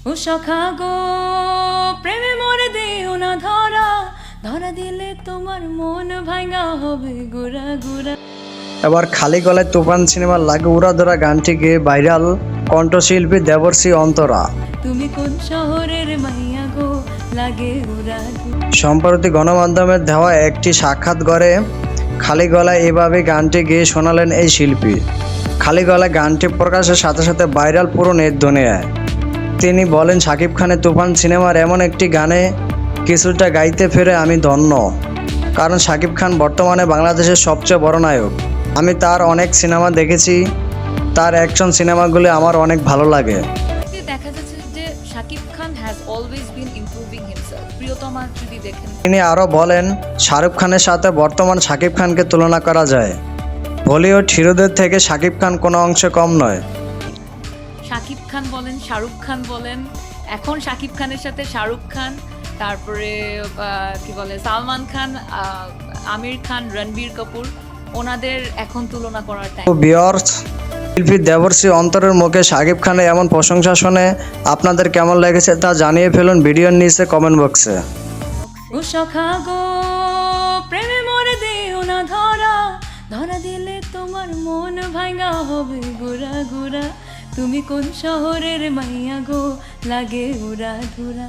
ও সখা গো প্রেমে মরে দিও না ধরা, ধরা দিলে তোমার মন ভাঙা হবে গোরা গোরা। এবার খালি গলায় তুফান সিনেমার লাগে উড়াধরা গানটি গেয়ে ভাইরাল কণ্ঠশিল্পী দেবর্ষী অন্তরা। তুমি কোন শহরের মাইয়া গো লাগে উড়া ধুরা। সম্প্রতি গণমাধ্যমের দেওয়া একটি সাক্ষাৎকারে খালি গলায় এভাবে গানটি গেয়ে শোনালেন এই শিল্পী। খালি গলায় গানটি প্রকাশের সাথে সাথে ভাইরাল পুরো নেট দুনিয়ায়। তিনি বলেন, শাকিব খানের তুফান সিনেমার এমন একটি গানে কিছুটা গাইতে পেরে আমি ধন্য, কারণ শাকিব খান বর্তমানে বাংলাদেশের সবচেয়ে বড় নায়ক। আমি তার অনেক সিনেমা দেখেছি, তার অ্যাকশন সিনেমাগুলি আমার অনেক ভালো লাগে। দেখা যাচ্ছে যে Shakib Khan has always been improving himself. Priyotoma যদি দেখেন, তিনি আরও বলেন, শাহরুখ খানের সাথে বর্তমান শাকিব খানকে তুলনা করা যায়। বলিউড হিরোদের থেকে শাকিব খান কোনো অংশে কম নয়। শাকিব খান বলেন, শাহরুখ খান বলেন, এখন শাকিব খানের সাথে শাহরুখ খান, তারপরে কি বলে সালমান খান, আমির খান, রণবীর কাপুর, ওনাদের এখন তুলনা করার টাইম। ভিউয়ার্স, শিল্পী দেবর্ষী অন্তরের মুখে শাকিব খানের এমন প্রশংসা শুনে আপনাদের কেমন লেগেছে তা জানিয়ে ফেলুন ভিডিওর নিচে কমেন্ট বক্সে। ও সখা গো প্রেমে মরে দিও না ধরা, ধরা দিলে তোমার মন ভাঙা হবে গোরা গোরা। তুমি কোন শহরের মাইয়া গো লাগে উড়া ধুরা।